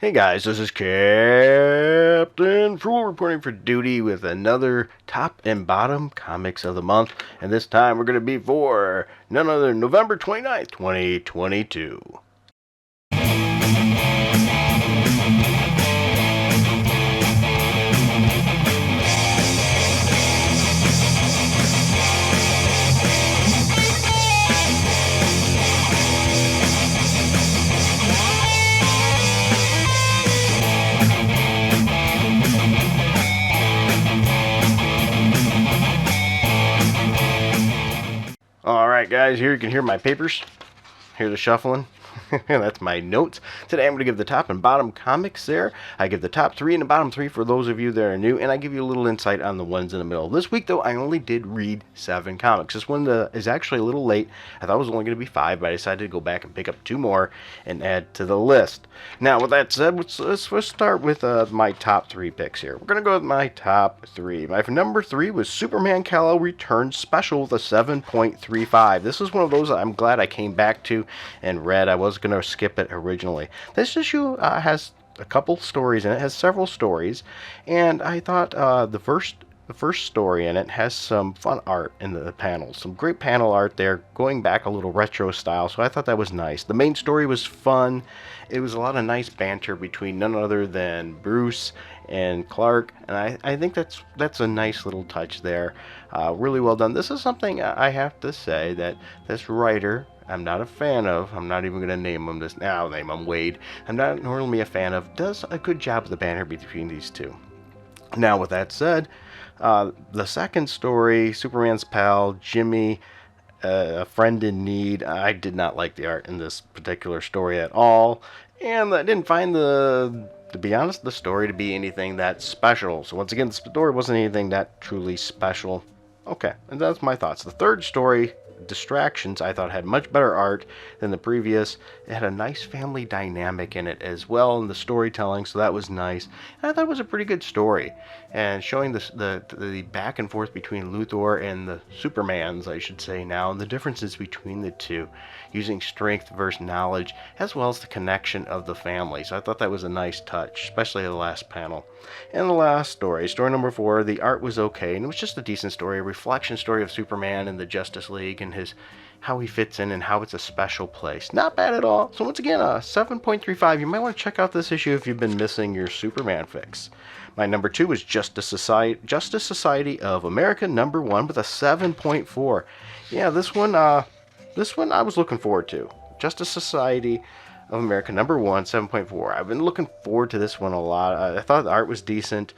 Hey guys, this is Captain Fool reporting for duty with another top and bottom comics of the month, and this time we're going to be for none other than November 29th, 2022. Alright guys, here you can hear my papers, hear the shuffling. That's my notes. Today I'm going to give the top and bottom comics there. I give the top three and the bottom three for those of you that are new, and I give you a little insight on the ones in the middle. This week, though, I only did read 7 comics. This one is actually a little late. I thought it was only going to be 5, but I decided to go back and pick up 2 more and add to the list. Now, with that said, let's start with my top 3 picks here. We're going to go with my top 3. My number 3 was Superman Kal-El Returns Special with a 7.35. This is one of those that I'm glad I came back to and read. I was going to skip it originally. This issue has a couple stories in it. It has several stories, and I thought the first story in it has some fun art in the panels, some great panel art there, going back a little retro style, so I thought that was nice. The main story was fun. It was a lot of nice banter between none other than Bruce and Clark, and I think that's a nice little touch there. Really well done. This is something I have to say that this writer I'm not a fan of. I'm not even going to name him this now. I'll name him Wade. I'm not normally a fan of. Does a good job of the banter between these two. Now, with that said, the second story, Superman's pal Jimmy, a friend in need. I did not like the art in this particular story at all, and I didn't find to be honest, the story to be anything that special. So once again, the story wasn't anything that truly special. Okay, and that's my thoughts. The third story, Distractions, I thought had much better art than the previous. It had a nice family dynamic in it as well in the storytelling, so that was nice. And I thought it was a pretty good story, and showing the back and forth between Luthor and the Supermans, I should say now, and the differences between the two, using strength versus knowledge, as well as the connection of the family. So I thought that was a nice touch, especially the last panel. And the last story number 4, the art was okay, and it was just a decent story, a reflection story of Superman and the Justice League and how he fits in and how it's a special place. Not bad at all. So once again, 7.35. You might want to check out this issue if you've been missing your Superman fix. My number 2 was Justice Society of America number 1 with a 7.4. Yeah, this one I was looking forward to. Justice Society of America number 1, 7.4. I've been looking forward to this one a lot. I thought the art was decent.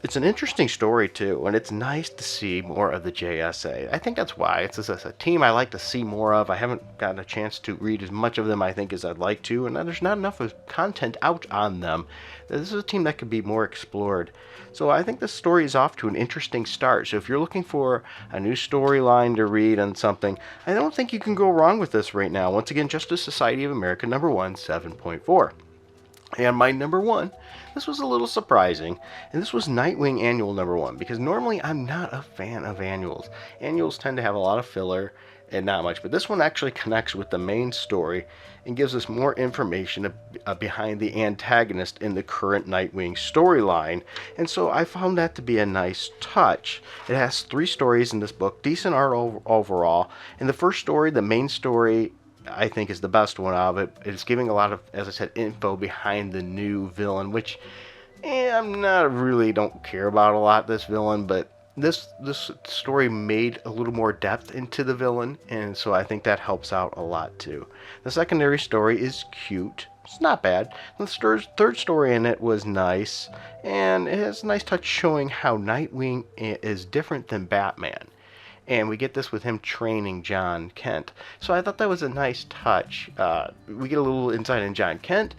It's an interesting story too, and it's nice to see more of the JSA. I think that's why. It's a team I like to see more of. I haven't gotten a chance to read as much of them, I think, as I'd like to, and there's not enough of content out on them. This is a team that could be more explored. So I think this story is off to an interesting start. So if you're looking for a new storyline to read on something, I don't think you can go wrong with this right now. Once again, Justice Society of America number 1, 7.4. And my number 1, this was a little surprising, and this was Nightwing Annual number 1, because normally I'm not a fan of annuals. Annuals tend to have a lot of filler and not much, but this one actually connects with the main story and gives us more information behind the antagonist in the current Nightwing storyline, and so I found that to be a nice touch. It has 3 stories in this book, decent art overall, and the first story, the main story, I think is the best one of it. It's giving a lot of, as I said, info behind the new villain, which I'm not really don't care about a lot, this villain, but this story made a little more depth into the villain, and so I think that helps out a lot too. The secondary story is cute. It's not bad. The third story in it was nice, and it has a nice touch showing how Nightwing is different than Batman. And we get this with him training John Kent. So I thought that was a nice touch. We get a little insight in John Kent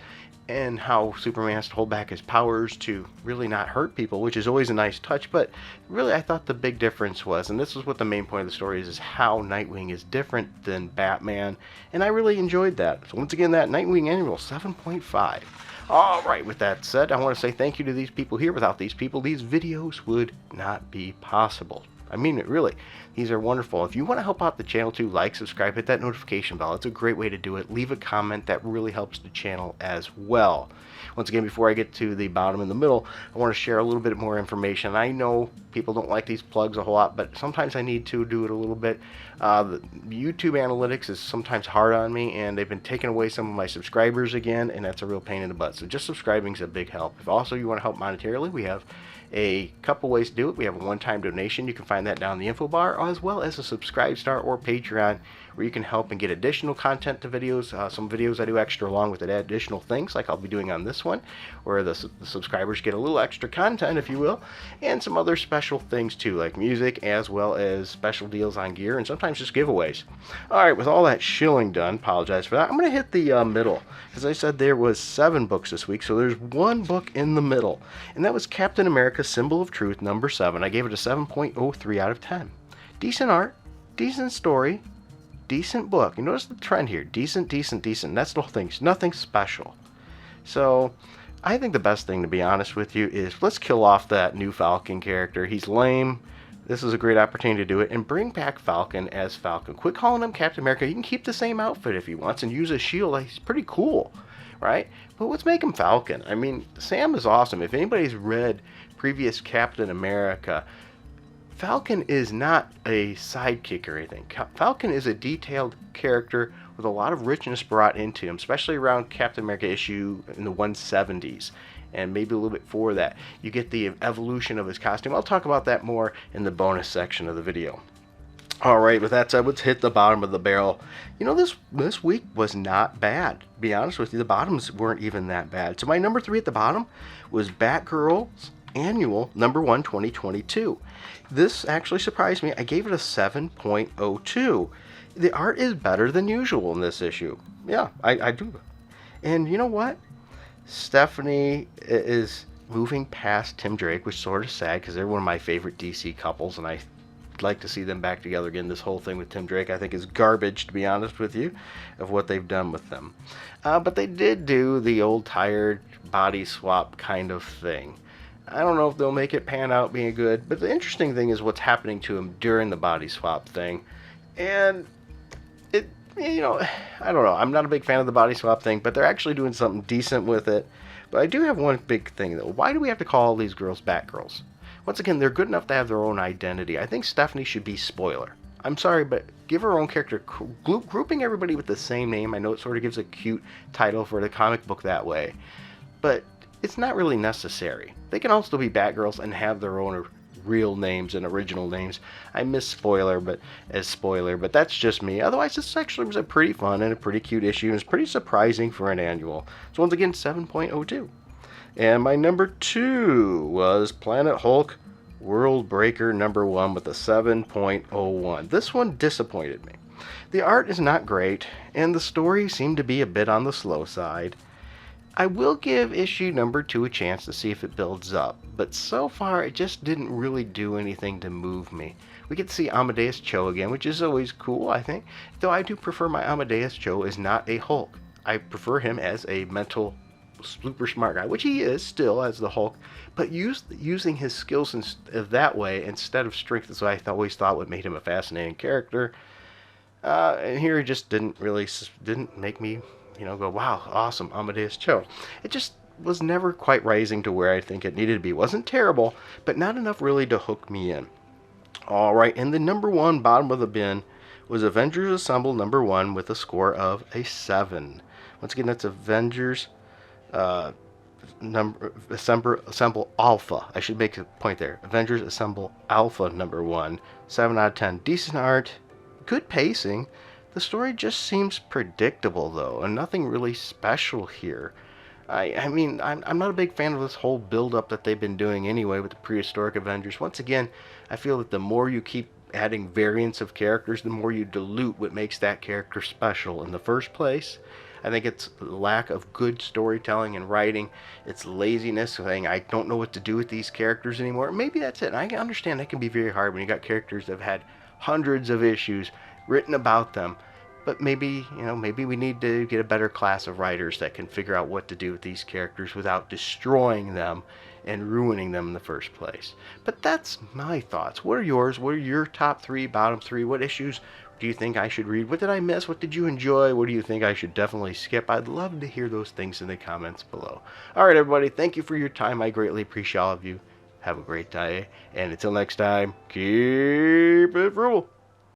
and how Superman has to hold back his powers to really not hurt people, which is always a nice touch. But really, I thought the big difference was, and this is what the main point of the story is how Nightwing is different than Batman. And I really enjoyed that. So once again, that Nightwing Annual, 7.5. All right, with that said, I want to say thank you to these people here. Without these people, these videos would not be possible. I mean it, really. These are wonderful. If you want to help out the channel too, like, subscribe, hit that notification bell. It's a great way to do it. Leave a comment. That really helps the channel as well. Once again, before I get to the bottom and the middle, I want to share a little bit more information. I know people don't like these plugs a whole lot, but sometimes I need to do it a little bit. The YouTube analytics is sometimes hard on me, and they've been taking away some of my subscribers again, and that's a real pain in the butt. So just subscribing is a big help. If also you want to help monetarily, we have a couple ways to do it. We have a one-time donation. You can find that down in the info bar, as well as a Subscribe Star or Patreon, where you can help and get additional content to videos. Some videos I do extra along with it, additional things like I'll be doing on this one, where the subscribers get a little extra content, if you will, and some other special things too, like music, as well as special deals on gear, and sometimes just giveaways. Alright, with all that shilling done, apologize for that, I'm going to hit the middle. As I said, there was 7 books this week, so there's one book in the middle, and that was Captain America Symbol of Truth, number 7. I gave it a 7.03 out of 10. Decent art, decent story, decent book. You notice the trend here. Decent, decent, decent. That's the whole thing. It's nothing special. So, I think the best thing, to be honest with you, is let's kill off that new Falcon character. He's lame. This is a great opportunity to do it. And bring back Falcon as Falcon. Quit calling him Captain America. You can keep the same outfit if he wants and use a shield. He's pretty cool, right? But let's make him Falcon. I mean, Sam is awesome. If anybody's read previous Captain America, Falcon is not a sidekick or anything. Falcon is a detailed character with a lot of richness brought into him, especially around Captain America issue in the 170s, and maybe a little bit before that. You get the evolution of his costume. I'll talk about that more in the bonus section of the video. Alright, with that said, let's hit the bottom of the barrel. You know, this week was not bad. To be honest with you, the bottoms weren't even that bad. So my number 3 at the bottom was Batgirl's Annual number 1 2022. This actually surprised me. I gave it a 7.02. The art is better than usual in this issue. Yeah, I do. And you know what? Stephanie is moving past Tim Drake, which is sort of sad because they're one of my favorite DC couples, and I like to see them back together again. This whole thing with Tim Drake I think is garbage, to be honest with you, of what they've done with them. But they did do the old tired body swap kind of thing. I don't know if they'll make it pan out being good, but the interesting thing is what's happening to him during the body swap thing. And it, you know, I don't know. I'm not a big fan of the body swap thing, but they're actually doing something decent with it. But I do have one big thing, though. Why do we have to call all these girls Batgirls? Once again, they're good enough to have their own identity. I think Stephanie should be Spoiler. I'm sorry, but give her own character. Grouping everybody with the same name, I know it sort of gives a cute title for the comic book that way, but it's not really necessary. They can also be Batgirls and have their own real names and original names. I miss Spoiler, but that's just me. Otherwise, this actually was a pretty fun and a pretty cute issue, and it's pretty surprising for an annual. So once again, 7.02. And my number 2 was Planet Hulk World Breaker number 1 with a 7.01. This one disappointed me. The art is not great, and the story seemed to be a bit on the slow side. I will give issue number 2 a chance to see if it builds up, but so far it just didn't really do anything to move me. We get to see Amadeus Cho again, which is always cool, I think, though I do prefer my Amadeus Cho as not a Hulk. I prefer him as a mental, super smart guy, which he is still as the Hulk, but using his skills that way instead of strength, as I always thought what made him a fascinating character. And here he just didn't make me, go, wow, awesome, Amadeus Cho. It just was never quite rising to where I think it needed to be. It wasn't terrible, but not enough really to hook me in. Alright, and the number 1 bottom of the bin was Avengers Assemble number 1 with a score of a 7. Once again, that's Avengers Assemble Alpha. I should make a point there. Avengers Assemble Alpha number 1. 7 out of 10. Decent art, good pacing. The story just seems predictable, though, and nothing really special here. I mean, I'm not a big fan of this whole build-up that they've been doing anyway with the prehistoric Avengers. Once again, I feel that the more you keep adding variants of characters, the more you dilute what makes that character special in the first place. I think it's lack of good storytelling and writing. It's laziness, saying, I don't know what to do with these characters anymore. Maybe that's it. And I can understand that can be very hard when you got characters that have had hundreds of issues written about them. But maybe, maybe we need to get a better class of writers that can figure out what to do with these characters without destroying them and ruining them in the first place. But that's my thoughts. What are yours? What are your top 3, bottom 3? What issues do you think I should read? What did I miss? What did you enjoy? What do you think I should definitely skip? I'd love to hear those things in the comments below. All right, everybody, thank you for your time. I greatly appreciate all of you. Have a great day, and until next time, keep it frugal.